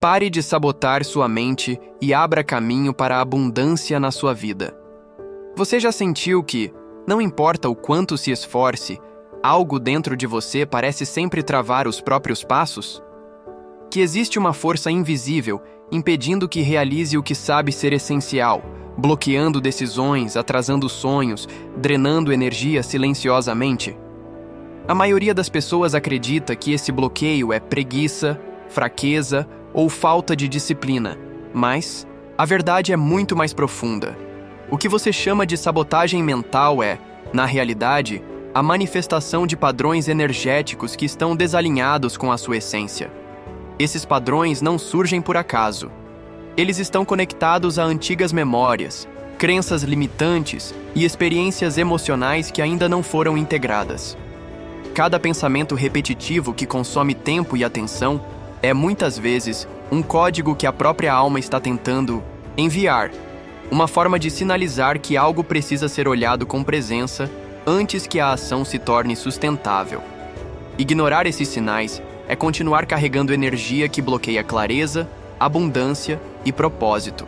Pare de sabotar sua mente e abra caminho para a abundância na sua vida. Você já sentiu que, não importa o quanto se esforce, algo dentro de você parece sempre travar os próprios passos? Que existe uma força invisível impedindo que realize o que sabe ser essencial, bloqueando decisões, atrasando sonhos, drenando energia silenciosamente? A maioria das pessoas acredita que esse bloqueio é preguiça, fraqueza ou falta de disciplina, mas a verdade é muito mais profunda. O que você chama de sabotagem mental é, na realidade, a manifestação de padrões energéticos que estão desalinhados com a sua essência. Esses padrões não surgem por acaso. Eles estão conectados a antigas memórias, crenças limitantes e experiências emocionais que ainda não foram integradas. Cada pensamento repetitivo que consome tempo e atenção é, muitas vezes, um código que a própria alma está tentando enviar, uma forma de sinalizar que algo precisa ser olhado com presença antes que a ação se torne sustentável. Ignorar esses sinais é continuar carregando energia que bloqueia clareza, abundância e propósito.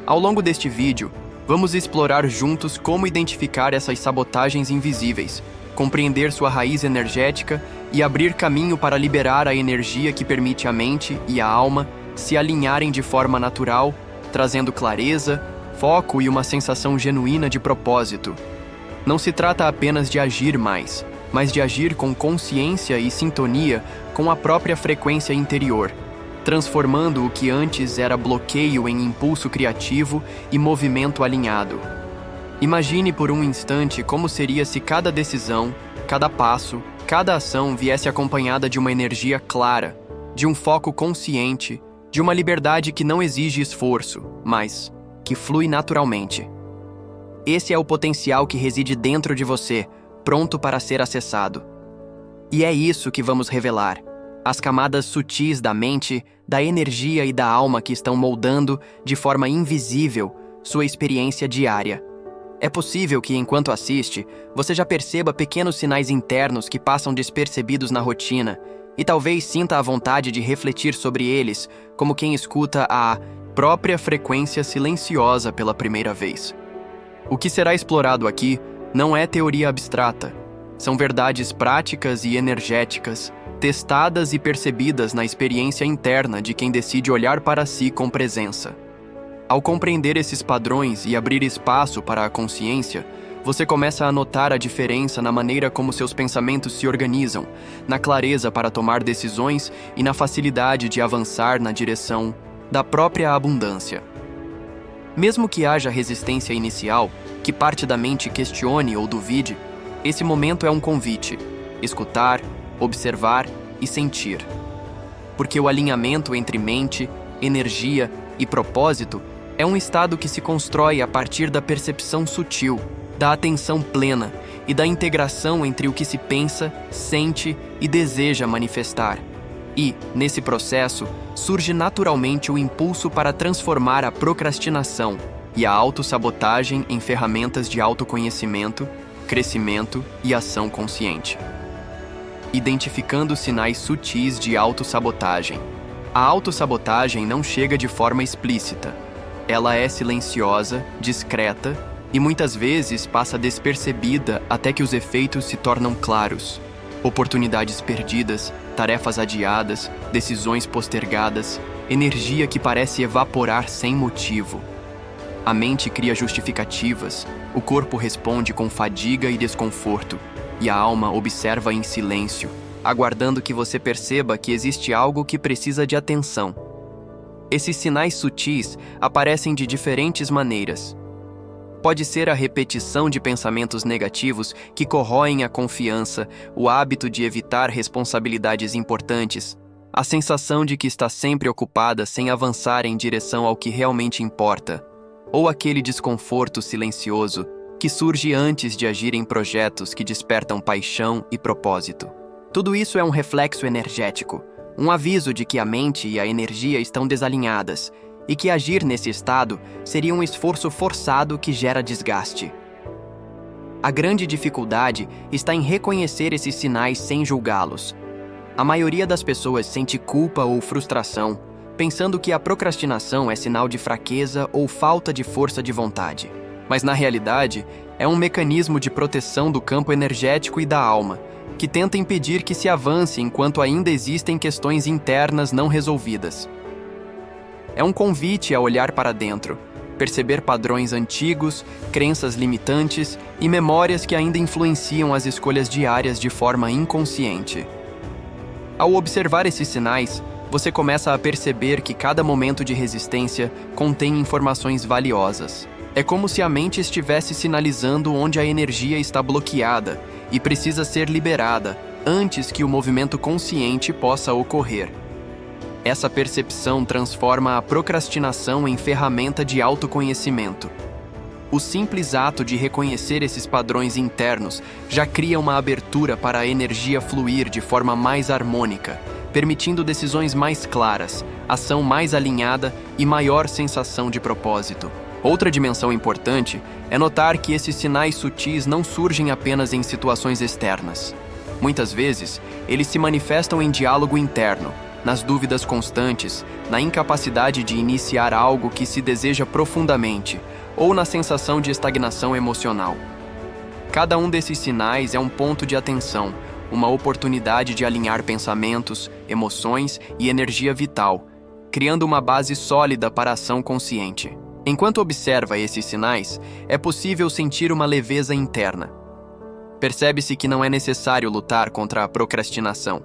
Ao longo deste vídeo, vamos explorar juntos como identificar essas sabotagens invisíveis, compreender sua raiz energética e abrir caminho para liberar a energia que permite a mente e a alma se alinharem de forma natural, trazendo clareza, foco e uma sensação genuína de propósito. Não se trata apenas de agir mais, mas de agir com consciência e sintonia com a própria frequência interior, transformando o que antes era bloqueio em impulso criativo e movimento alinhado. Imagine por um instante como seria se cada decisão, cada passo, cada ação viesse acompanhada de uma energia clara, de um foco consciente, de uma liberdade que não exige esforço, mas que flui naturalmente. Esse é o potencial que reside dentro de você, pronto para ser acessado. E é isso que vamos revelar: as camadas sutis da mente, da energia e da alma que estão moldando, de forma invisível, sua experiência diária. É possível que, enquanto assiste, você já perceba pequenos sinais internos que passam despercebidos na rotina e talvez sinta a vontade de refletir sobre eles, como quem escuta a própria frequência silenciosa pela primeira vez. O que será explorado aqui não é teoria abstrata. São verdades práticas e energéticas, testadas e percebidas na experiência interna de quem decide olhar para si com presença. Ao compreender esses padrões e abrir espaço para a consciência, você começa a notar a diferença na maneira como seus pensamentos se organizam, na clareza para tomar decisões e na facilidade de avançar na direção da própria abundância. Mesmo que haja resistência inicial, que parte da mente questione ou duvide, esse momento é um convite: escutar, observar e sentir. Porque o alinhamento entre mente, energia e propósito é um estado que se constrói a partir da percepção sutil, da atenção plena e da integração entre o que se pensa, sente e deseja manifestar. E, nesse processo, surge naturalmente o impulso para transformar a procrastinação e a autossabotagem em ferramentas de autoconhecimento, crescimento e ação consciente. Identificando sinais sutis de autossabotagem. A autossabotagem não chega de forma explícita. Ela é silenciosa, discreta e muitas vezes passa despercebida até que os efeitos se tornam claros. Oportunidades perdidas, tarefas adiadas, decisões postergadas, energia que parece evaporar sem motivo. A mente cria justificativas, o corpo responde com fadiga e desconforto, e a alma observa em silêncio, aguardando que você perceba que existe algo que precisa de atenção. Esses sinais sutis aparecem de diferentes maneiras. Pode ser a repetição de pensamentos negativos que corroem a confiança, o hábito de evitar responsabilidades importantes, a sensação de que está sempre ocupada sem avançar em direção ao que realmente importa, ou aquele desconforto silencioso que surge antes de agir em projetos que despertam paixão e propósito. Tudo isso é um reflexo energético, um aviso de que a mente e a energia estão desalinhadas e que agir nesse estado seria um esforço forçado que gera desgaste. A grande dificuldade está em reconhecer esses sinais sem julgá-los. A maioria das pessoas sente culpa ou frustração, pensando que a procrastinação é sinal de fraqueza ou falta de força de vontade. Mas na realidade, é um mecanismo de proteção do campo energético e da alma, que tenta impedir que se avance enquanto ainda existem questões internas não resolvidas. É um convite a olhar para dentro, perceber padrões antigos, crenças limitantes e memórias que ainda influenciam as escolhas diárias de forma inconsciente. Ao observar esses sinais, você começa a perceber que cada momento de resistência contém informações valiosas. É como se a mente estivesse sinalizando onde a energia está bloqueada e precisa ser liberada antes que o movimento consciente possa ocorrer. Essa percepção transforma a procrastinação em ferramenta de autoconhecimento. O simples ato de reconhecer esses padrões internos já cria uma abertura para a energia fluir de forma mais harmônica, permitindo decisões mais claras, ação mais alinhada e maior sensação de propósito. Outra dimensão importante é notar que esses sinais sutis não surgem apenas em situações externas. Muitas vezes, eles se manifestam em diálogo interno, nas dúvidas constantes, na incapacidade de iniciar algo que se deseja profundamente, ou na sensação de estagnação emocional. Cada um desses sinais é um ponto de atenção, uma oportunidade de alinhar pensamentos, emoções e energia vital, criando uma base sólida para a ação consciente. Enquanto observa esses sinais, é possível sentir uma leveza interna. Percebe-se que não é necessário lutar contra a procrastinação.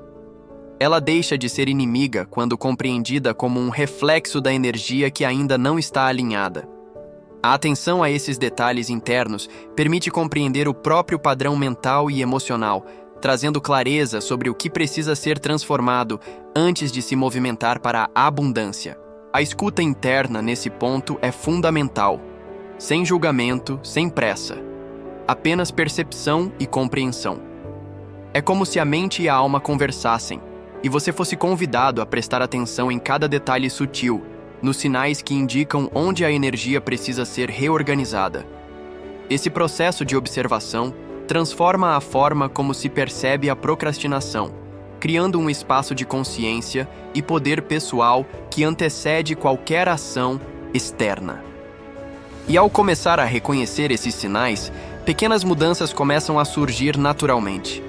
Ela deixa de ser inimiga quando compreendida como um reflexo da energia que ainda não está alinhada. A atenção a esses detalhes internos permite compreender o próprio padrão mental e emocional, trazendo clareza sobre o que precisa ser transformado antes de se movimentar para a abundância. A escuta interna nesse ponto é fundamental, sem julgamento, sem pressa. Apenas percepção e compreensão. É como se a mente e a alma conversassem, e você fosse convidado a prestar atenção em cada detalhe sutil, nos sinais que indicam onde a energia precisa ser reorganizada. Esse processo de observação transforma a forma como se percebe a procrastinação, criando um espaço de consciência e poder pessoal que antecede qualquer ação externa. E ao começar a reconhecer esses sinais, pequenas mudanças começam a surgir naturalmente.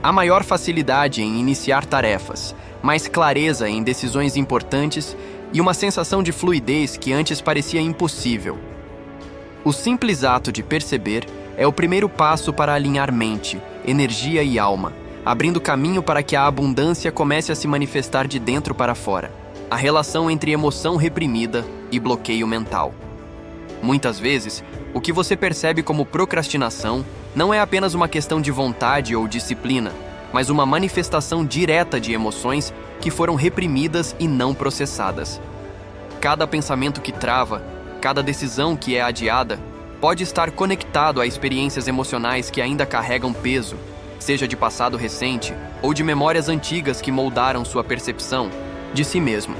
Há maior facilidade em iniciar tarefas, mais clareza em decisões importantes e uma sensação de fluidez que antes parecia impossível. O simples ato de perceber é o primeiro passo para alinhar mente, energia e alma, abrindo caminho para que a abundância comece a se manifestar de dentro para fora. A relação entre emoção reprimida e bloqueio mental. Muitas vezes, o que você percebe como procrastinação não é apenas uma questão de vontade ou disciplina, mas uma manifestação direta de emoções que foram reprimidas e não processadas. Cada pensamento que trava, cada decisão que é adiada, pode estar conectado a experiências emocionais que ainda carregam peso, seja de passado recente ou de memórias antigas que moldaram sua percepção de si mesmo.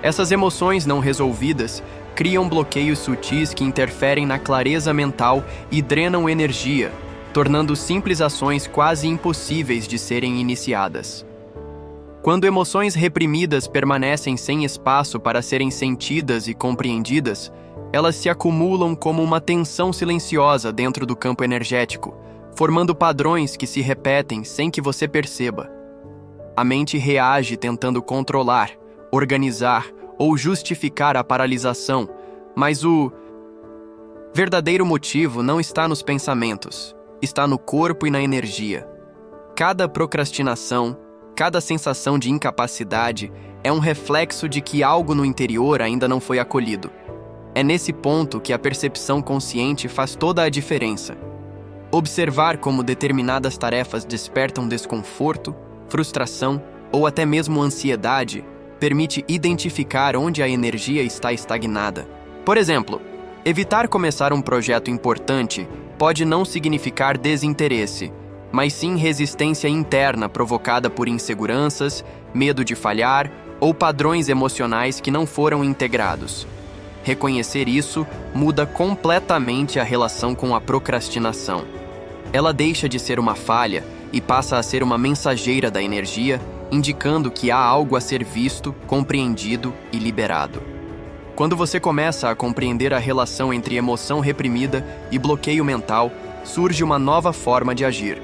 Essas emoções não resolvidas criam bloqueios sutis que interferem na clareza mental e drenam energia, tornando simples ações quase impossíveis de serem iniciadas. Quando emoções reprimidas permanecem sem espaço para serem sentidas e compreendidas, elas se acumulam como uma tensão silenciosa dentro do campo energético, formando padrões que se repetem sem que você perceba. A mente reage tentando controlar, organizar ou justificar a paralisação, mas o verdadeiro motivo não está nos pensamentos, está no corpo e na energia. Cada procrastinação, cada sensação de incapacidade é um reflexo de que algo no interior ainda não foi acolhido. É nesse ponto que a percepção consciente faz toda a diferença. Observar como determinadas tarefas despertam desconforto, frustração ou até mesmo ansiedade permite identificar onde a energia está estagnada. Por exemplo, evitar começar um projeto importante pode não significar desinteresse, mas sim resistência interna provocada por inseguranças, medo de falhar ou padrões emocionais que não foram integrados. Reconhecer isso muda completamente a relação com a procrastinação. Ela deixa de ser uma falha e passa a ser uma mensageira da energia, indicando que há algo a ser visto, compreendido e liberado. Quando você começa a compreender a relação entre emoção reprimida e bloqueio mental, surge uma nova forma de agir.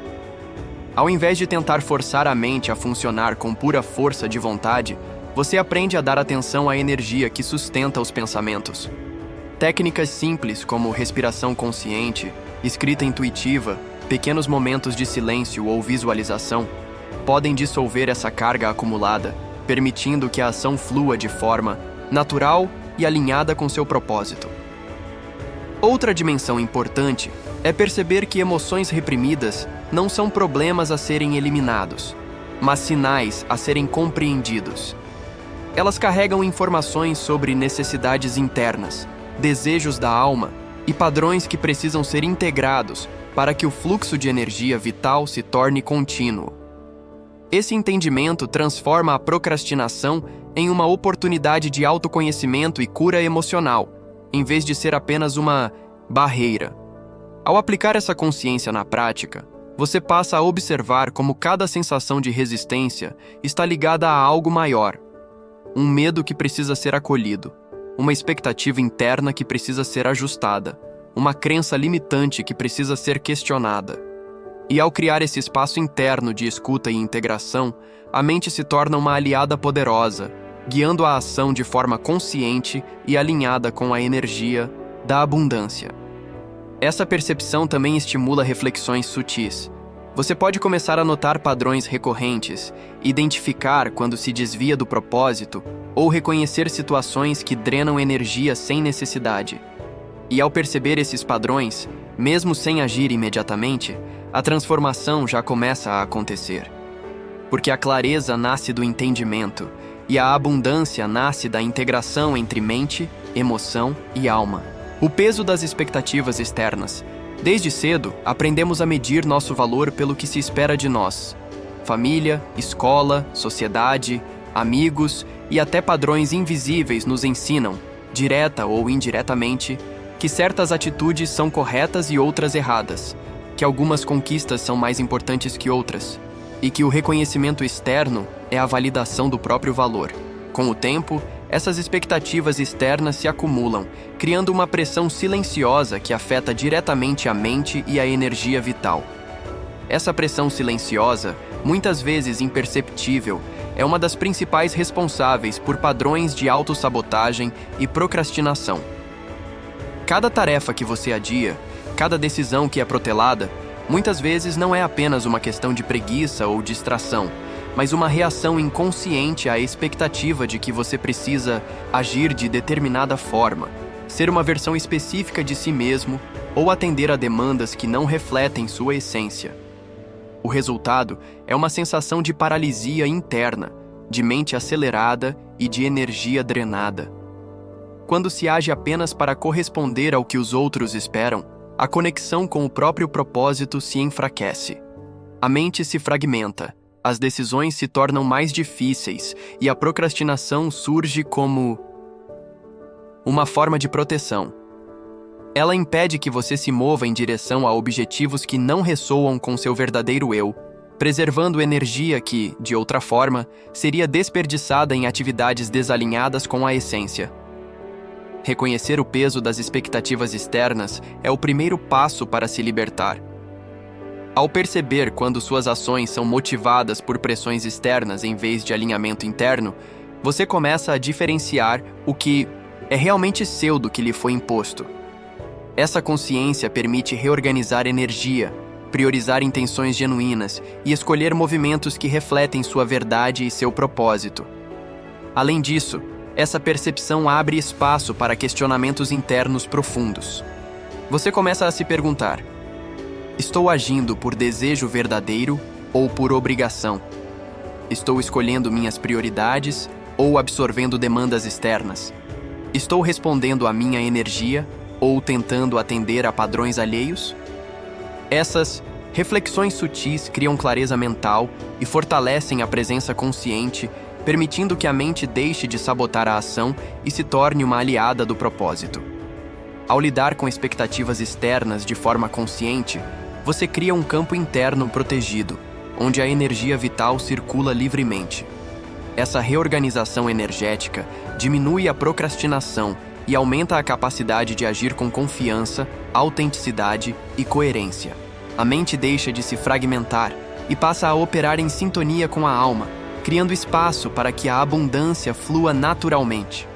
Ao invés de tentar forçar a mente a funcionar com pura força de vontade, você aprende a dar atenção à energia que sustenta os pensamentos. Técnicas simples como respiração consciente, escrita intuitiva, pequenos momentos de silêncio ou visualização podem dissolver essa carga acumulada, permitindo que a ação flua de forma natural e alinhada com seu propósito. Outra dimensão importante é perceber que emoções reprimidas não são problemas a serem eliminados, mas sinais a serem compreendidos. Elas carregam informações sobre necessidades internas, desejos da alma e padrões que precisam ser integrados para que o fluxo de energia vital se torne contínuo. Esse entendimento transforma a procrastinação em uma oportunidade de autoconhecimento e cura emocional, em vez de ser apenas uma barreira. Ao aplicar essa consciência na prática, você passa a observar como cada sensação de resistência está ligada a algo maior. Um medo que precisa ser acolhido, uma expectativa interna que precisa ser ajustada, uma crença limitante que precisa ser questionada. E ao criar esse espaço interno de escuta e integração, a mente se torna uma aliada poderosa, guiando a ação de forma consciente e alinhada com a energia da abundância. Essa percepção também estimula reflexões sutis. Você pode começar a notar padrões recorrentes, identificar quando se desvia do propósito ou reconhecer situações que drenam energia sem necessidade. E ao perceber esses padrões, mesmo sem agir imediatamente, a transformação já começa a acontecer. Porque a clareza nasce do entendimento e a abundância nasce da integração entre mente, emoção e alma. O peso das expectativas externas. Desde cedo, aprendemos a medir nosso valor pelo que se espera de nós. Família, escola, sociedade, amigos e até padrões invisíveis nos ensinam, direta ou indiretamente, que certas atitudes são corretas e outras erradas, que algumas conquistas são mais importantes que outras, e que o reconhecimento externo é a validação do próprio valor. Com o tempo, essas expectativas externas se acumulam, criando uma pressão silenciosa que afeta diretamente a mente e a energia vital. Essa pressão silenciosa, muitas vezes imperceptível, é uma das principais responsáveis por padrões de autossabotagem e procrastinação. Cada tarefa que você adia, cada decisão que é protelada, muitas vezes não é apenas uma questão de preguiça ou distração, mas uma reação inconsciente à expectativa de que você precisa agir de determinada forma, ser uma versão específica de si mesmo ou atender a demandas que não refletem sua essência. O resultado é uma sensação de paralisia interna, de mente acelerada e de energia drenada. Quando se age apenas para corresponder ao que os outros esperam, a conexão com o próprio propósito se enfraquece. A mente se fragmenta, as decisões se tornam mais difíceis e a procrastinação surge como uma forma de proteção. Ela impede que você se mova em direção a objetivos que não ressoam com seu verdadeiro eu, preservando energia que, de outra forma, seria desperdiçada em atividades desalinhadas com a essência. Reconhecer o peso das expectativas externas é o primeiro passo para se libertar. Ao perceber quando suas ações são motivadas por pressões externas em vez de alinhamento interno, você começa a diferenciar o que é realmente seu do que lhe foi imposto. Essa consciência permite reorganizar energia, priorizar intenções genuínas e escolher movimentos que refletem sua verdade e seu propósito. Além disso, essa percepção abre espaço para questionamentos internos profundos. Você começa a se perguntar: estou agindo por desejo verdadeiro ou por obrigação? Estou escolhendo minhas prioridades ou absorvendo demandas externas? Estou respondendo à minha energia ou tentando atender a padrões alheios? Essas reflexões sutis criam clareza mental e fortalecem a presença consciente, permitindo que a mente deixe de sabotar a ação e se torne uma aliada do propósito. Ao lidar com expectativas externas de forma consciente, você cria um campo interno protegido, onde a energia vital circula livremente. Essa reorganização energética diminui a procrastinação e aumenta a capacidade de agir com confiança, autenticidade e coerência. A mente deixa de se fragmentar e passa a operar em sintonia com a alma, criando espaço para que a abundância flua naturalmente.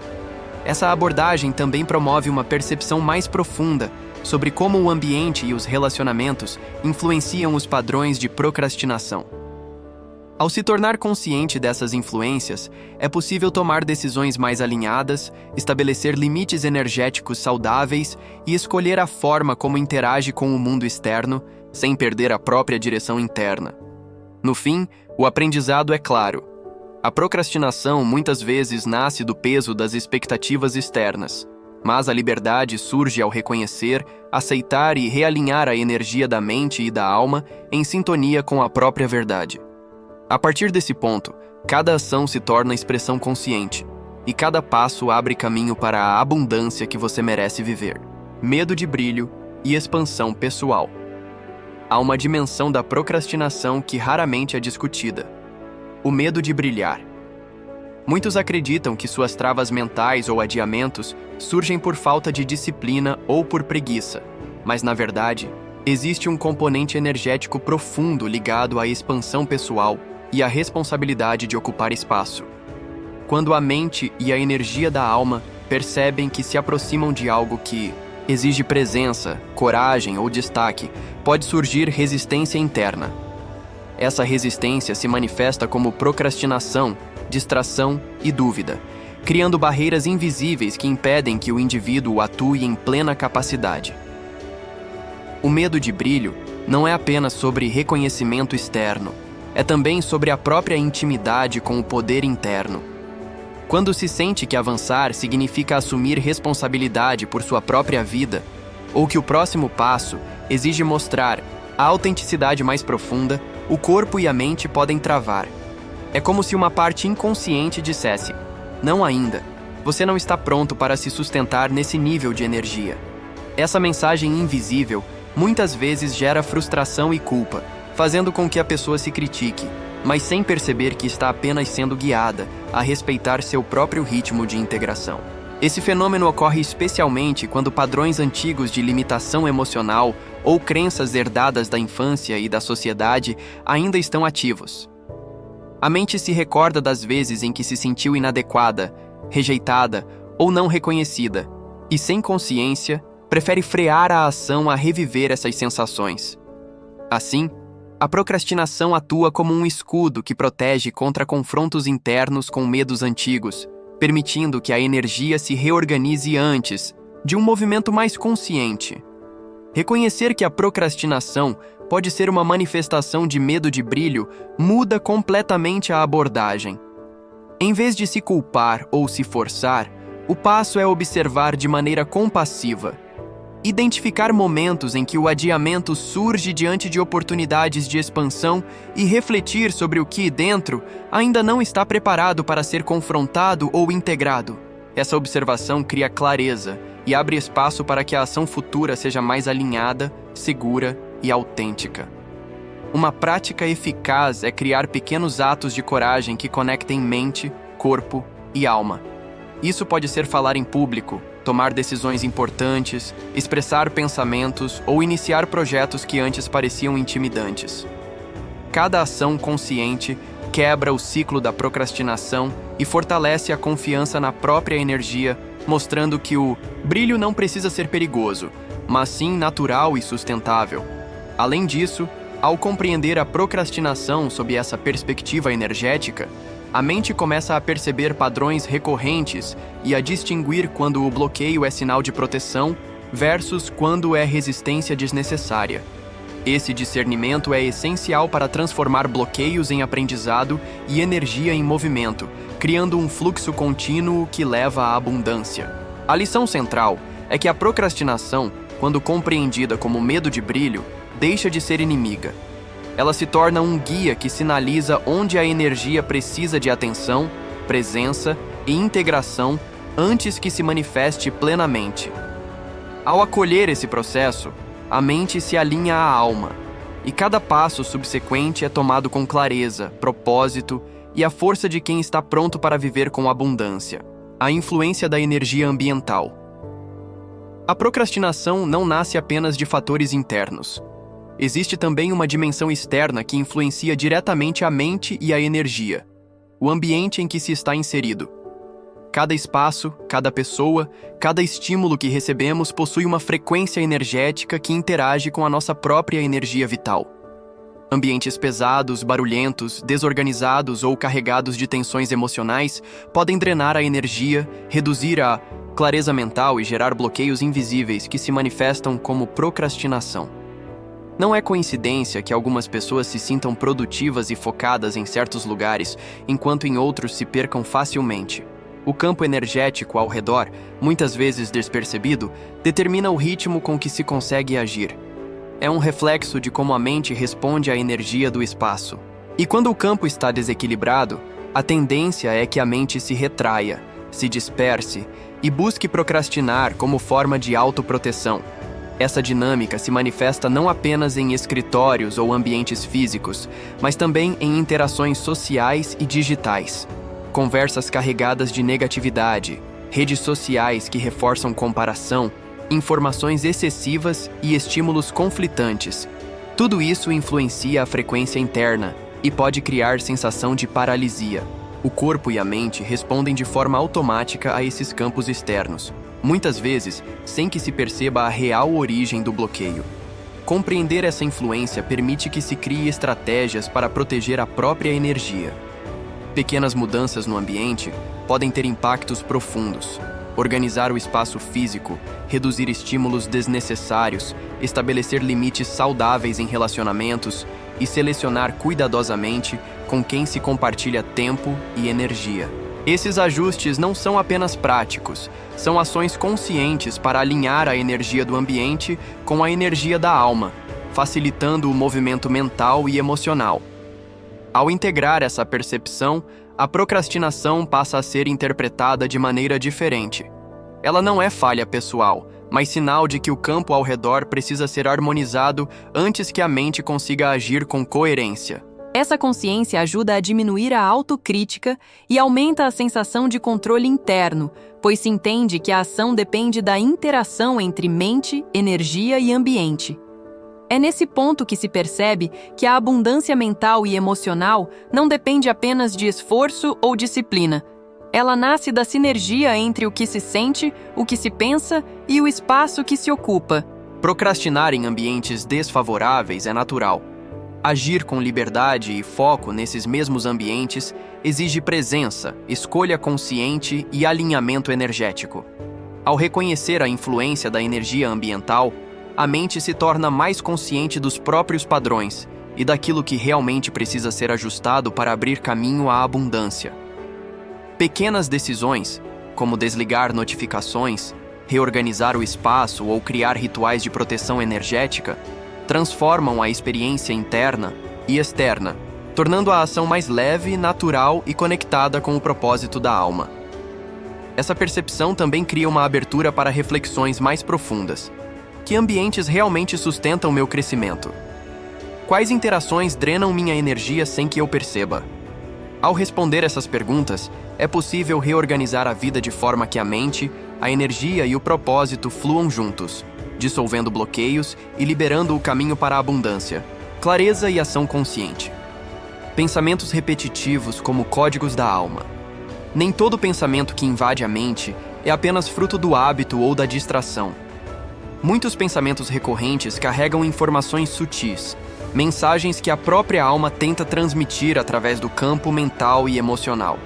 Essa abordagem também promove uma percepção mais profunda sobre como o ambiente e os relacionamentos influenciam os padrões de procrastinação. Ao se tornar consciente dessas influências, é possível tomar decisões mais alinhadas, estabelecer limites energéticos saudáveis e escolher a forma como interage com o mundo externo, sem perder a própria direção interna. No fim, o aprendizado é claro. A procrastinação muitas vezes nasce do peso das expectativas externas, mas a liberdade surge ao reconhecer, aceitar e realinhar a energia da mente e da alma em sintonia com a própria verdade. A partir desse ponto, cada ação se torna expressão consciente, e cada passo abre caminho para a abundância que você merece viver. Medo de brilho e expansão pessoal. Há uma dimensão da procrastinação que raramente é discutida: o medo de brilhar. Muitos acreditam que suas travas mentais ou adiamentos surgem por falta de disciplina ou por preguiça, mas, na verdade, existe um componente energético profundo ligado à expansão pessoal e à responsabilidade de ocupar espaço. Quando a mente e a energia da alma percebem que se aproximam de algo que exige presença, coragem ou destaque, pode surgir resistência interna. Essa resistência se manifesta como procrastinação, distração e dúvida, criando barreiras invisíveis que impedem que o indivíduo atue em plena capacidade. O medo de brilho não é apenas sobre reconhecimento externo, é também sobre a própria intimidade com o poder interno. Quando se sente que avançar significa assumir responsabilidade por sua própria vida, ou que o próximo passo exige mostrar a autenticidade mais profunda, o corpo e a mente podem travar. É como se uma parte inconsciente dissesse: não ainda, você não está pronto para se sustentar nesse nível de energia. Essa mensagem invisível muitas vezes gera frustração e culpa, fazendo com que a pessoa se critique, mas sem perceber que está apenas sendo guiada a respeitar seu próprio ritmo de integração. Esse fenômeno ocorre especialmente quando padrões antigos de limitação emocional ou crenças herdadas da infância e da sociedade ainda estão ativos. A mente se recorda das vezes em que se sentiu inadequada, rejeitada ou não reconhecida, e sem consciência, prefere frear a ação a reviver essas sensações. Assim, a procrastinação atua como um escudo que protege contra confrontos internos com medos antigos, permitindo que a energia se reorganize antes de um movimento mais consciente. Reconhecer que a procrastinação pode ser uma manifestação de medo de brilho muda completamente a abordagem. Em vez de se culpar ou se forçar, o passo é observar de maneira compassiva. Identificar momentos em que o adiamento surge diante de oportunidades de expansão e refletir sobre o que, dentro, ainda não está preparado para ser confrontado ou integrado. Essa observação cria clareza e abre espaço para que a ação futura seja mais alinhada, segura e autêntica. Uma prática eficaz é criar pequenos atos de coragem que conectem mente, corpo e alma. Isso pode ser falar em público, tomar decisões importantes, expressar pensamentos ou iniciar projetos que antes pareciam intimidantes. Cada ação consciente quebra o ciclo da procrastinação e fortalece a confiança na própria energia, mostrando que o brilho não precisa ser perigoso, mas sim natural e sustentável. Além disso, ao compreender a procrastinação sob essa perspectiva energética, a mente começa a perceber padrões recorrentes e a distinguir quando o bloqueio é sinal de proteção versus quando é resistência desnecessária. Esse discernimento é essencial para transformar bloqueios em aprendizado e energia em movimento, criando um fluxo contínuo que leva à abundância. A lição central é que a procrastinação, quando compreendida como medo de brilho, deixa de ser inimiga. Ela se torna um guia que sinaliza onde a energia precisa de atenção, presença e integração antes que se manifeste plenamente. Ao acolher esse processo, a mente se alinha à alma. e cada passo subsequente é tomado com clareza, propósito e a força de quem está pronto para viver com abundância. A influência da energia ambiental. A procrastinação não nasce apenas de fatores internos. Existe também uma dimensão externa que influencia diretamente a mente e a energia, o ambiente em que se está inserido. Cada espaço, cada pessoa, cada estímulo que recebemos possui uma frequência energética que interage com a nossa própria energia vital. Ambientes pesados, barulhentos, desorganizados ou carregados de tensões emocionais podem drenar a energia, reduzir a clareza mental e gerar bloqueios invisíveis que se manifestam como procrastinação. Não é coincidência que algumas pessoas se sintam produtivas e focadas em certos lugares, enquanto em outros se percam facilmente. O campo energético ao redor, muitas vezes despercebido, determina o ritmo com que se consegue agir. É um reflexo de como a mente responde à energia do espaço. E quando o campo está desequilibrado, a tendência é que a mente se retraia, se disperse e busque procrastinar como forma de autoproteção. Essa dinâmica se manifesta não apenas em escritórios ou ambientes físicos, mas também em interações sociais e digitais. Conversas carregadas de negatividade, redes sociais que reforçam comparação, informações excessivas e estímulos conflitantes. Tudo isso influencia a frequência interna e pode criar sensação de paralisia. O corpo e a mente respondem de forma automática a esses campos externos, muitas vezes sem que se perceba a real origem do bloqueio. Compreender essa influência permite que se crie estratégias para proteger a própria energia. Pequenas mudanças no ambiente podem ter impactos profundos. Organizar o espaço físico, reduzir estímulos desnecessários, estabelecer limites saudáveis em relacionamentos e selecionar cuidadosamente com quem se compartilha tempo e energia. Esses ajustes não são apenas práticos, são ações conscientes para alinhar a energia do ambiente com a energia da alma, facilitando o movimento mental e emocional. Ao integrar essa percepção, a procrastinação passa a ser interpretada de maneira diferente. Ela não é falha pessoal, mas sinal de que o campo ao redor precisa ser harmonizado antes que a mente consiga agir com coerência. Essa consciência ajuda a diminuir a autocrítica e aumenta a sensação de controle interno, pois se entende que a ação depende da interação entre mente, energia e ambiente. É nesse ponto que se percebe que a abundância mental e emocional não depende apenas de esforço ou disciplina. Ela nasce da sinergia entre o que se sente, o que se pensa e o espaço que se ocupa. Procrastinar em ambientes desfavoráveis é natural. Agir com liberdade e foco nesses mesmos ambientes exige presença, escolha consciente e alinhamento energético. Ao reconhecer a influência da energia ambiental, a mente se torna mais consciente dos próprios padrões e daquilo que realmente precisa ser ajustado para abrir caminho à abundância. Pequenas decisões, como desligar notificações, reorganizar o espaço ou criar rituais de proteção energética, transformam a experiência interna e externa, tornando a ação mais leve, natural e conectada com o propósito da alma. Essa percepção também cria uma abertura para reflexões mais profundas. Que ambientes realmente sustentam meu crescimento? Quais interações drenam minha energia sem que eu perceba? Ao responder essas perguntas, é possível reorganizar a vida de forma que a mente, a energia e o propósito fluam juntos, dissolvendo bloqueios e liberando o caminho para a abundância, clareza e ação consciente. Pensamentos repetitivos como códigos da alma. Nem todo pensamento que invade a mente é apenas fruto do hábito ou da distração. Muitos pensamentos recorrentes carregam informações sutis, mensagens que a própria alma tenta transmitir através do campo mental e emocional.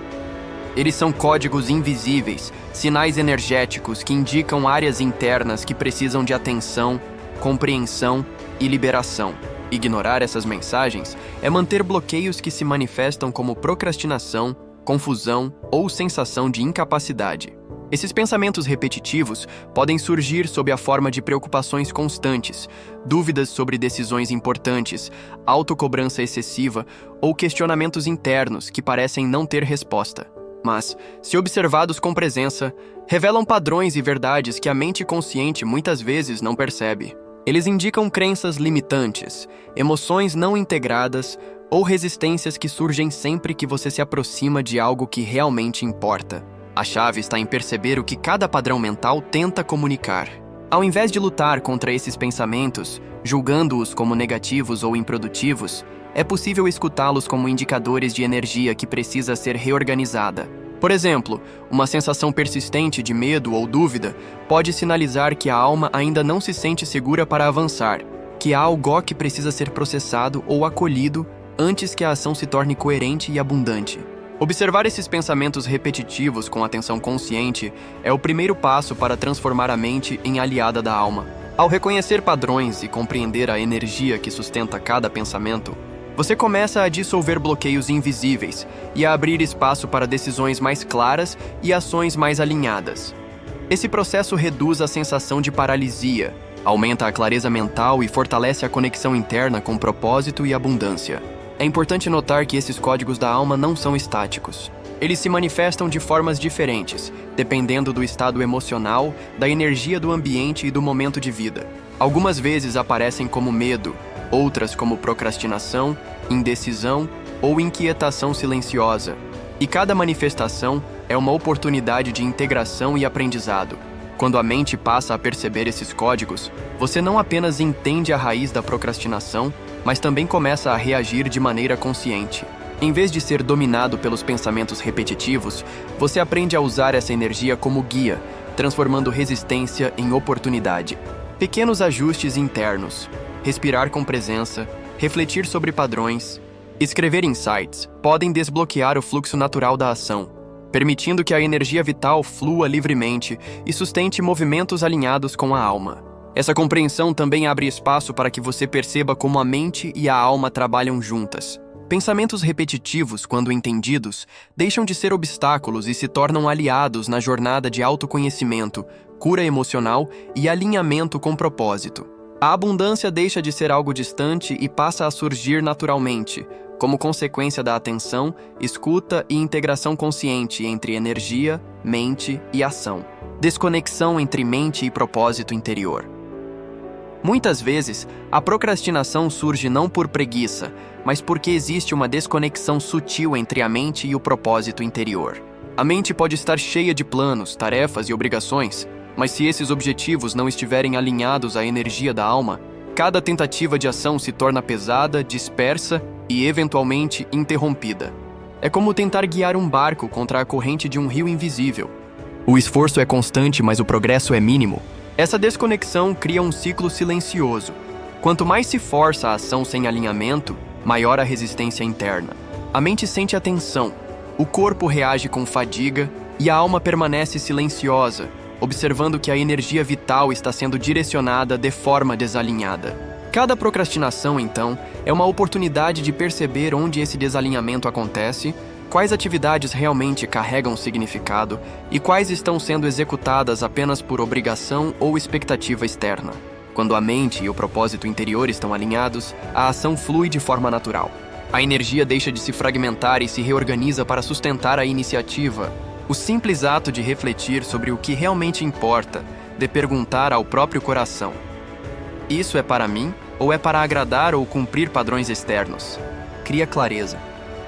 Eles são códigos invisíveis, sinais energéticos que indicam áreas internas que precisam de atenção, compreensão e liberação. Ignorar essas mensagens é manter bloqueios que se manifestam como procrastinação, confusão ou sensação de incapacidade. Esses pensamentos repetitivos podem surgir sob a forma de preocupações constantes, dúvidas sobre decisões importantes, autocobrança excessiva ou questionamentos internos que parecem não ter resposta. Mas, se observados com presença, revelam padrões e verdades que a mente consciente muitas vezes não percebe. Eles indicam crenças limitantes, emoções não integradas ou resistências que surgem sempre que você se aproxima de algo que realmente importa. A chave está em perceber o que cada padrão mental tenta comunicar. Ao invés de lutar contra esses pensamentos, julgando-os como negativos ou improdutivos, é possível escutá-los como indicadores de energia que precisa ser reorganizada. Por exemplo, uma sensação persistente de medo ou dúvida pode sinalizar que a alma ainda não se sente segura para avançar, que há algo que precisa ser processado ou acolhido antes que a ação se torne coerente e abundante. Observar esses pensamentos repetitivos com atenção consciente é o primeiro passo para transformar a mente em aliada da alma. Ao reconhecer padrões e compreender a energia que sustenta cada pensamento, você começa a dissolver bloqueios invisíveis e a abrir espaço para decisões mais claras e ações mais alinhadas. Esse processo reduz a sensação de paralisia, aumenta a clareza mental e fortalece a conexão interna com propósito e abundância. É importante notar que esses códigos da alma não são estáticos. Eles se manifestam de formas diferentes, dependendo do estado emocional, da energia do ambiente e do momento de vida. Algumas vezes aparecem como medo, outras como procrastinação, indecisão ou inquietação silenciosa. E cada manifestação é uma oportunidade de integração e aprendizado. Quando a mente passa a perceber esses códigos, você não apenas entende a raiz da procrastinação, mas também começa a reagir de maneira consciente. Em vez de ser dominado pelos pensamentos repetitivos, você aprende a usar essa energia como guia, transformando resistência em oportunidade. Pequenos ajustes internos, respirar com presença, refletir sobre padrões, escrever insights podem desbloquear o fluxo natural da ação, permitindo que a energia vital flua livremente e sustente movimentos alinhados com a alma. Essa compreensão também abre espaço para que você perceba como a mente e a alma trabalham juntas. Pensamentos repetitivos, quando entendidos, deixam de ser obstáculos e se tornam aliados na jornada de autoconhecimento, cura emocional e alinhamento com propósito. A abundância deixa de ser algo distante e passa a surgir naturalmente, como consequência da atenção, escuta e integração consciente entre energia, mente e ação. Desconexão entre mente e propósito interior. Muitas vezes, a procrastinação surge não por preguiça, mas porque existe uma desconexão sutil entre a mente e o propósito interior. A mente pode estar cheia de planos, tarefas e obrigações, mas se esses objetivos não estiverem alinhados à energia da alma, cada tentativa de ação se torna pesada, dispersa e, eventualmente, interrompida. É como tentar guiar um barco contra a corrente de um rio invisível. O esforço é constante, mas o progresso é mínimo. Essa desconexão cria um ciclo silencioso. Quanto mais se força a ação sem alinhamento, maior a resistência interna. A mente sente a tensão, o corpo reage com fadiga e a alma permanece silenciosa, observando que a energia vital está sendo direcionada de forma desalinhada. Cada procrastinação, então, é uma oportunidade de perceber onde esse desalinhamento acontece, quais atividades realmente carregam significado e quais estão sendo executadas apenas por obrigação ou expectativa externa. Quando a mente e o propósito interior estão alinhados, a ação flui de forma natural. A energia deixa de se fragmentar e se reorganiza para sustentar a iniciativa. O simples ato de refletir sobre o que realmente importa, de perguntar ao próprio coração: isso é para mim ou é para agradar ou cumprir padrões externos? Cria clareza.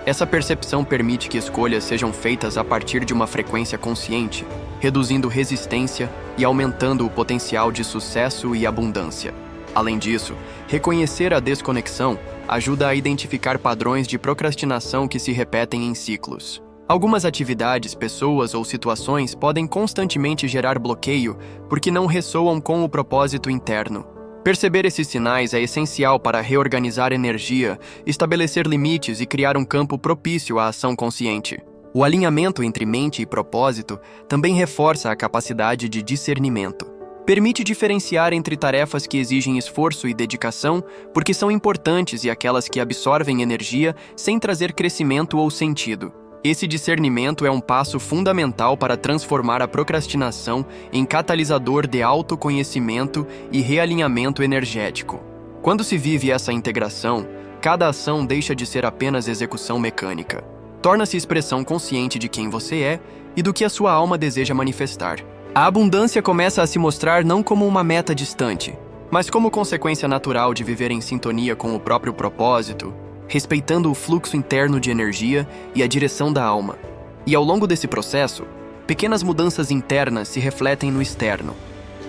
Essa percepção permite que escolhas sejam feitas a partir de uma frequência consciente, reduzindo resistência e aumentando o potencial de sucesso e abundância. Além disso, reconhecer a desconexão ajuda a identificar padrões de procrastinação que se repetem em ciclos. Algumas atividades, pessoas ou situações podem constantemente gerar bloqueio porque não ressoam com o propósito interno. Perceber esses sinais é essencial para reorganizar energia, estabelecer limites e criar um campo propício à ação consciente. O alinhamento entre mente e propósito também reforça a capacidade de discernimento. Permite diferenciar entre tarefas que exigem esforço e dedicação, porque são importantes, e aquelas que absorvem energia sem trazer crescimento ou sentido. Esse discernimento é um passo fundamental para transformar a procrastinação em catalisador de autoconhecimento e realinhamento energético. Quando se vive essa integração, cada ação deixa de ser apenas execução mecânica. Torna-se expressão consciente de quem você é e do que a sua alma deseja manifestar. A abundância começa a se mostrar não como uma meta distante, Mas como consequência natural de viver em sintonia com o próprio propósito, respeitando o fluxo interno de energia e a direção da alma. E ao longo desse processo, pequenas mudanças internas se refletem no externo.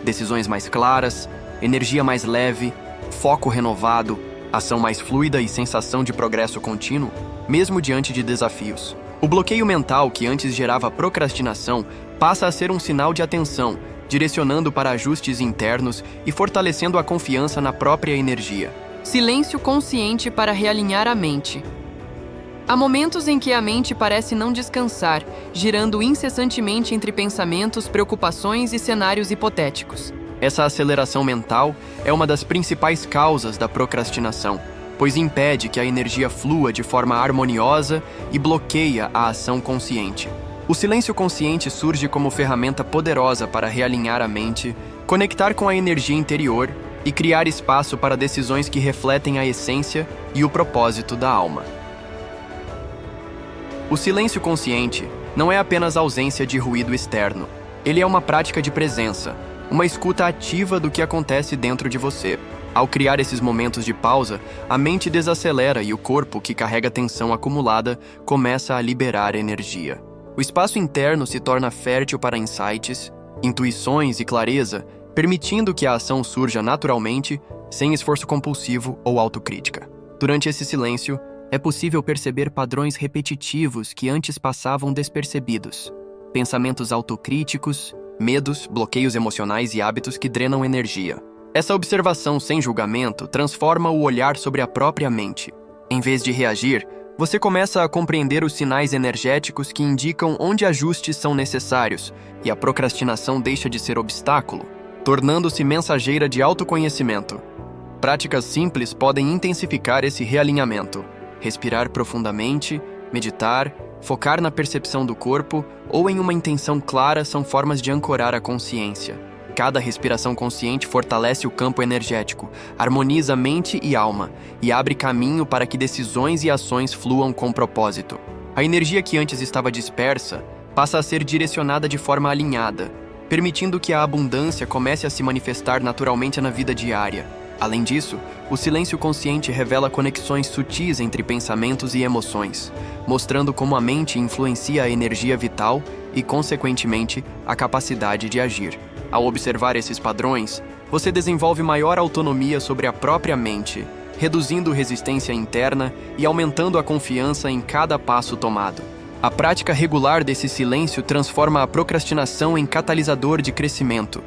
Decisões mais claras, energia mais leve, foco renovado, ação mais fluida e sensação de progresso contínuo, mesmo diante de desafios. O bloqueio mental que antes gerava procrastinação passa a ser um sinal de atenção, direcionando para ajustes internos e fortalecendo a confiança na própria energia. Silêncio consciente para realinhar a mente. Há momentos em que a mente parece não descansar, girando incessantemente entre pensamentos, preocupações e cenários hipotéticos. Essa aceleração mental é uma das principais causas da procrastinação, pois impede que a energia flua de forma harmoniosa e bloqueia a ação consciente. O silêncio consciente surge como ferramenta poderosa para realinhar a mente, conectar com a energia interior e criar espaço para decisões que refletem a essência e o propósito da alma. O silêncio consciente não é apenas ausência de ruído externo. Ele é uma prática de presença, uma escuta ativa do que acontece dentro de você. Ao criar esses momentos de pausa, a mente desacelera e o corpo, que carrega tensão acumulada, começa a liberar energia. O espaço interno se torna fértil para insights, intuições e clareza, permitindo que a ação surja naturalmente, sem esforço compulsivo ou autocrítica. Durante esse silêncio, é possível perceber padrões repetitivos que antes passavam despercebidos. Pensamentos autocríticos, medos, bloqueios emocionais e hábitos que drenam energia. Essa observação sem julgamento transforma o olhar sobre a própria mente. Em vez de reagir, você começa a compreender os sinais energéticos que indicam onde ajustes são necessários e a procrastinação deixa de ser obstáculo, tornando-se mensageira de autoconhecimento. Práticas simples podem intensificar esse realinhamento. Respirar profundamente, meditar, focar na percepção do corpo ou em uma intenção clara são formas de ancorar a consciência. Cada respiração consciente fortalece o campo energético, harmoniza mente e alma e abre caminho para que decisões e ações fluam com propósito. A energia que antes estava dispersa passa a ser direcionada de forma alinhada, permitindo que a abundância comece a se manifestar naturalmente na vida diária. Além disso, o silêncio consciente revela conexões sutis entre pensamentos e emoções, mostrando como a mente influencia a energia vital e, consequentemente, a capacidade de agir. Ao observar esses padrões, você desenvolve maior autonomia sobre a própria mente, reduzindo resistência interna e aumentando a confiança em cada passo tomado. A prática regular desse silêncio transforma a procrastinação em catalisador de crescimento.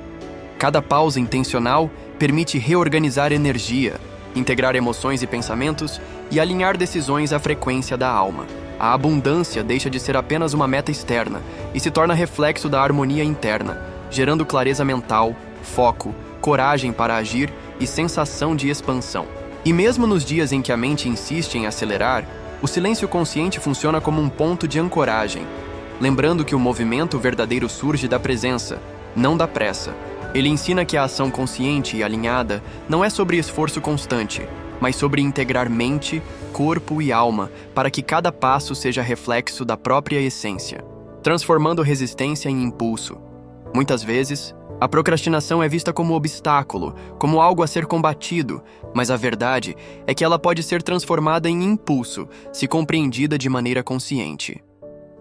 Cada pausa intencional permite reorganizar energia, integrar emoções e pensamentos e alinhar decisões à frequência da alma. A abundância deixa de ser apenas uma meta externa e se torna reflexo da harmonia interna, gerando clareza mental, foco, coragem para agir e sensação de expansão. E mesmo nos dias em que a mente insiste em acelerar, o silêncio consciente funciona como um ponto de ancoragem, lembrando que o movimento verdadeiro surge da presença, não da pressa. Ele ensina que a ação consciente e alinhada não é sobre esforço constante, mas sobre integrar mente, corpo e alma para que cada passo seja reflexo da própria essência, transformando resistência em impulso. Muitas vezes, a procrastinação é vista como obstáculo, como algo a ser combatido, mas a verdade é que ela pode ser transformada em impulso, se compreendida de maneira consciente.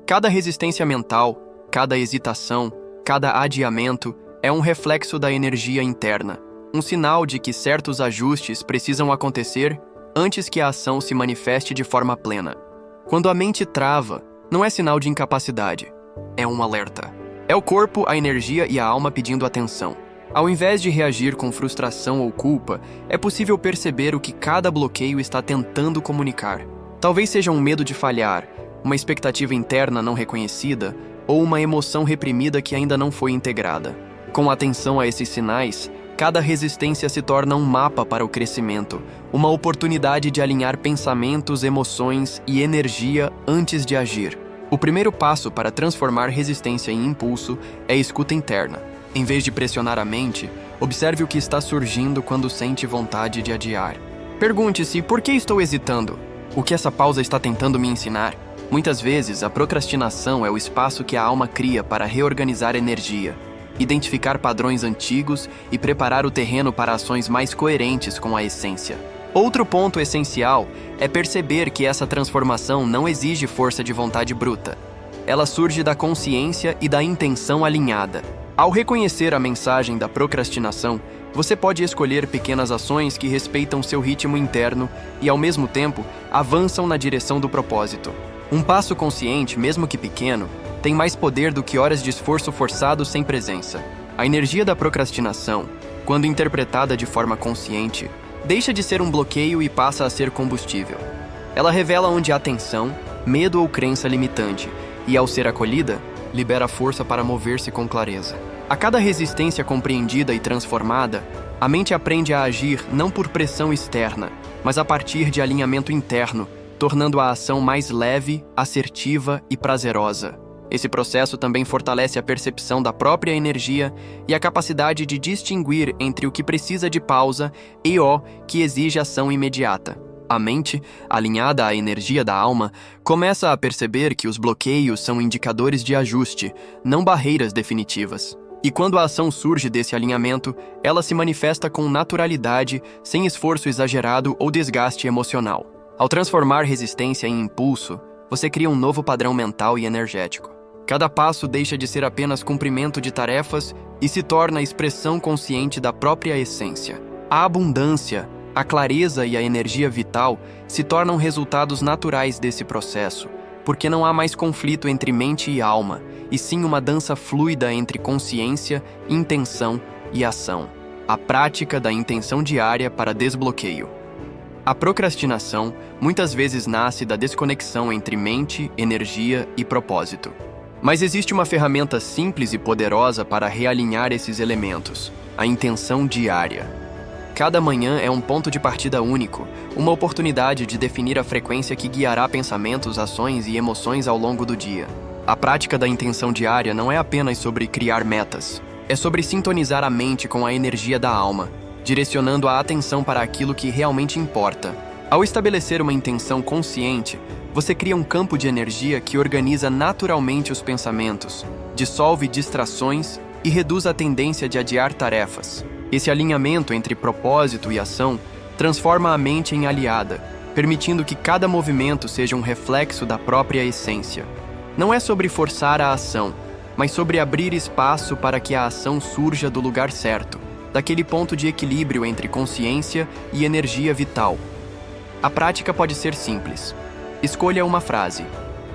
Cada resistência mental, cada hesitação, cada adiamento é um reflexo da energia interna, um sinal de que certos ajustes precisam acontecer antes que a ação se manifeste de forma plena. Quando a mente trava, não é sinal de incapacidade, é um alerta. É o corpo, a energia e a alma pedindo atenção. Ao invés de reagir com frustração ou culpa, é possível perceber o que cada bloqueio está tentando comunicar. Talvez seja um medo de falhar, uma expectativa interna não reconhecida ou uma emoção reprimida que ainda não foi integrada. Com atenção a esses sinais, cada resistência se torna um mapa para o crescimento, uma oportunidade de alinhar pensamentos, emoções e energia antes de agir. O primeiro passo para transformar resistência em impulso é a escuta interna. Em vez de pressionar a mente, observe o que está surgindo quando sente vontade de adiar. Pergunte-se: por que estou hesitando? O que essa pausa está tentando me ensinar? Muitas vezes, a procrastinação é o espaço que a alma cria para reorganizar energia. identificar padrões antigos e preparar o terreno para ações mais coerentes com a essência. Outro ponto essencial é perceber que essa transformação não exige força de vontade bruta. Ela surge da consciência e da intenção alinhada. Ao reconhecer a mensagem da procrastinação, você pode escolher pequenas ações que respeitam seu ritmo interno e, ao mesmo tempo, avançam na direção do propósito. Um passo consciente, mesmo que pequeno, tem mais poder do que horas de esforço forçado sem presença. A energia da procrastinação, quando interpretada de forma consciente, deixa de ser um bloqueio e passa a ser combustível. Ela revela onde há tensão, medo ou crença limitante, e, ao ser acolhida, libera força para mover-se com clareza. A cada resistência compreendida e transformada, a mente aprende a agir não por pressão externa, mas a partir de alinhamento interno, tornando a ação mais leve, assertiva e prazerosa. Esse processo também fortalece a percepção da própria energia e a capacidade de distinguir entre o que precisa de pausa e o que exige ação imediata. A mente, alinhada à energia da alma, começa a perceber que os bloqueios são indicadores de ajuste, não barreiras definitivas. E quando a ação surge desse alinhamento, ela se manifesta com naturalidade, sem esforço exagerado ou desgaste emocional. Ao transformar resistência em impulso, você cria um novo padrão mental e energético. Cada passo deixa de ser apenas cumprimento de tarefas e se torna a expressão consciente da própria essência. A abundância, a clareza e a energia vital se tornam resultados naturais desse processo, porque não há mais conflito entre mente e alma, e sim uma dança fluida entre consciência, intenção e ação. A prática da intenção diária para desbloqueio. A procrastinação muitas vezes nasce da desconexão entre mente, energia e propósito. Mas existe uma ferramenta simples e poderosa para realinhar esses elementos: a intenção diária. Cada manhã é um ponto de partida único, uma oportunidade de definir a frequência que guiará pensamentos, ações e emoções ao longo do dia. A prática da intenção diária não é apenas sobre criar metas, é sobre sintonizar a mente com a energia da alma, direcionando a atenção para aquilo que realmente importa. Ao estabelecer uma intenção consciente, você cria um campo de energia que organiza naturalmente os pensamentos, dissolve distrações e reduz a tendência de adiar tarefas. Esse alinhamento entre propósito e ação transforma a mente em aliada, permitindo que cada movimento seja um reflexo da própria essência. Não é sobre forçar a ação, mas sobre abrir espaço para que a ação surja do lugar certo, daquele ponto de equilíbrio entre consciência e energia vital. A prática pode ser simples. Escolha uma frase,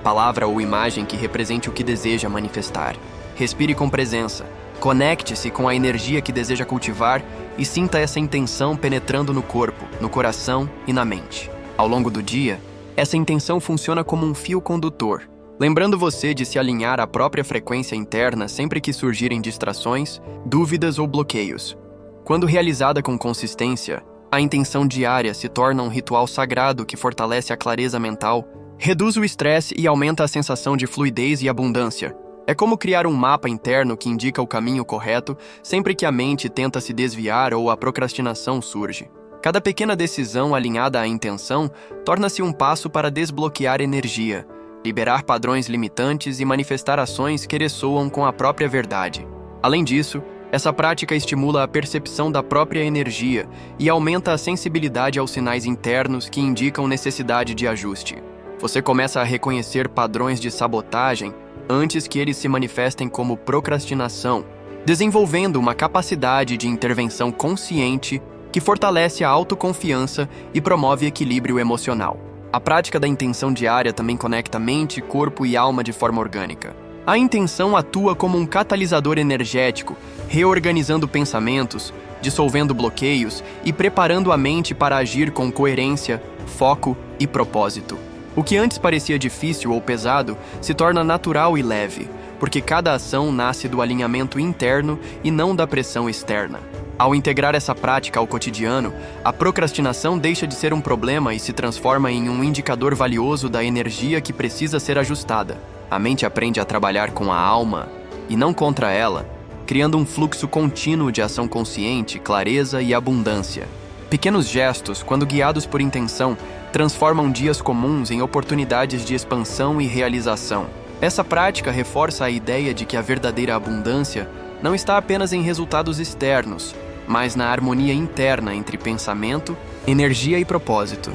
palavra ou imagem que represente o que deseja manifestar. Respire com presença. Conecte-se com a energia que deseja cultivar e sinta essa intenção penetrando no corpo, no coração e na mente. Ao longo do dia, essa intenção funciona como um fio condutor, lembrando você de se alinhar à própria frequência interna sempre que surgirem distrações, dúvidas ou bloqueios. Quando realizada com consistência, a intenção diária se torna um ritual sagrado que fortalece a clareza mental, reduz o estresse e aumenta a sensação de fluidez e abundância. É como criar um mapa interno que indica o caminho correto sempre que a mente tenta se desviar ou a procrastinação surge. Cada pequena decisão alinhada à intenção torna-se um passo para desbloquear energia, liberar padrões limitantes e manifestar ações que ressoam com a própria verdade. Além disso, essa prática estimula a percepção da própria energia e aumenta a sensibilidade aos sinais internos que indicam necessidade de ajuste. Você começa a reconhecer padrões de sabotagem antes que eles se manifestem como procrastinação, desenvolvendo uma capacidade de intervenção consciente que fortalece a autoconfiança e promove equilíbrio emocional. A prática da intenção diária também conecta mente, corpo e alma de forma orgânica. A intenção atua como um catalisador energético, reorganizando pensamentos, dissolvendo bloqueios e preparando a mente para agir com coerência, foco e propósito. O que antes parecia difícil ou pesado se torna natural e leve, porque cada ação nasce do alinhamento interno e não da pressão externa. Ao integrar essa prática ao cotidiano, a procrastinação deixa de ser um problema e se transforma em um indicador valioso da energia que precisa ser ajustada. A mente aprende a trabalhar com a alma e não contra ela, criando um fluxo contínuo de ação consciente, clareza e abundância. Pequenos gestos, quando guiados por intenção, transformam dias comuns em oportunidades de expansão e realização. Essa prática reforça a ideia de que a verdadeira abundância não está apenas em resultados externos, mas na harmonia interna entre pensamento, energia e propósito.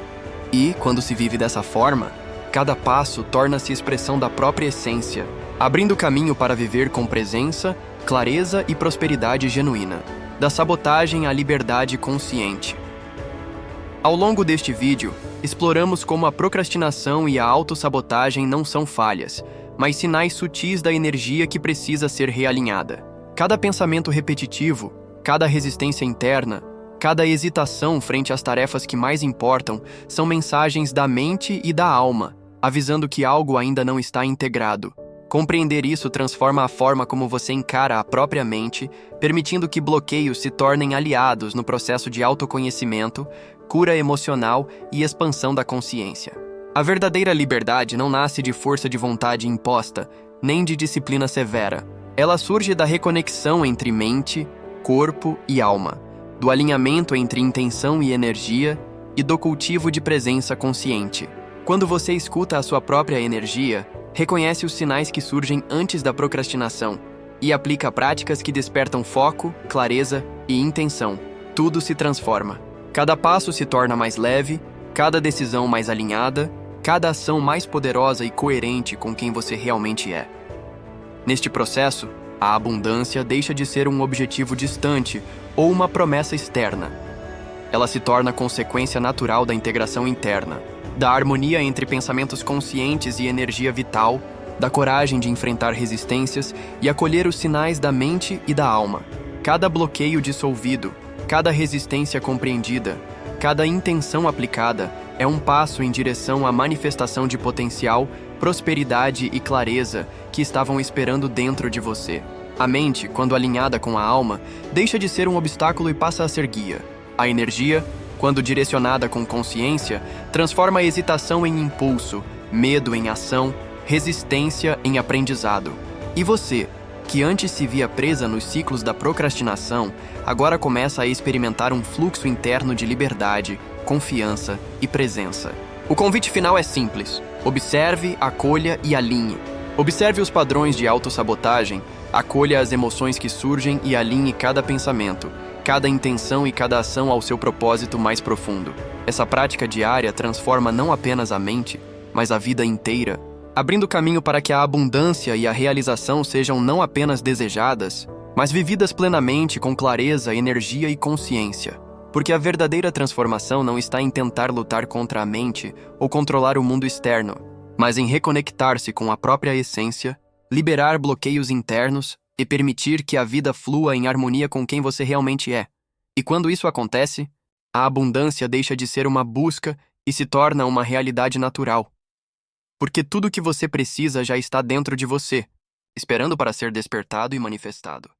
E, quando se vive dessa forma, cada passo torna-se expressão da própria essência, abrindo caminho para viver com presença, clareza e prosperidade genuína, da sabotagem à liberdade consciente. Ao longo deste vídeo, exploramos como a procrastinação e a autossabotagem não são falhas, mas sinais sutis da energia que precisa ser realinhada. Cada pensamento repetitivo, cada resistência interna, cada hesitação frente às tarefas que mais importam são mensagens da mente e da alma, avisando que algo ainda não está integrado. Compreender isso transforma a forma como você encara a própria mente, permitindo que bloqueios se tornem aliados no processo de autoconhecimento, cura emocional e expansão da consciência. A verdadeira liberdade não nasce de força de vontade imposta, nem de disciplina severa. Ela surge da reconexão entre mente, corpo e alma, do alinhamento entre intenção e energia e do cultivo de presença consciente. Quando você escuta a sua própria energia, reconhece os sinais que surgem antes da procrastinação e aplica práticas que despertam foco, clareza e intenção. Tudo se transforma. Cada passo se torna mais leve, cada decisão mais alinhada, cada ação mais poderosa e coerente com quem você realmente é. Neste processo, a abundância deixa de ser um objetivo distante ou uma promessa externa. Ela se torna consequência natural da integração interna, da harmonia entre pensamentos conscientes e energia vital, da coragem de enfrentar resistências e acolher os sinais da mente e da alma. Cada bloqueio dissolvido, cada resistência compreendida, cada intenção aplicada é um passo em direção à manifestação de potencial, prosperidade e clareza que estavam esperando dentro de você. A mente, quando alinhada com a alma, deixa de ser um obstáculo e passa a ser guia. A energia, quando direcionada com consciência, transforma a hesitação em impulso, medo em ação, resistência em aprendizado. E você, que antes se via presa nos ciclos da procrastinação, agora começa a experimentar um fluxo interno de liberdade, confiança e presença. O convite final é simples: observe, acolha e alinhe. Observe os padrões de autossabotagem, acolha as emoções que surgem e alinhe cada pensamento, cada intenção e cada ação ao seu propósito mais profundo. Essa prática diária transforma não apenas a mente, mas a vida inteira, abrindo caminho para que a abundância e a realização sejam não apenas desejadas, mas vividas plenamente com clareza, energia e consciência. Porque a verdadeira transformação não está em tentar lutar contra a mente ou controlar o mundo externo, mas em reconectar-se com a própria essência, liberar bloqueios internos e permitir que a vida flua em harmonia com quem você realmente é. E quando isso acontece, a abundância deixa de ser uma busca e se torna uma realidade natural. Porque tudo o que você precisa já está dentro de você, esperando para ser despertado e manifestado.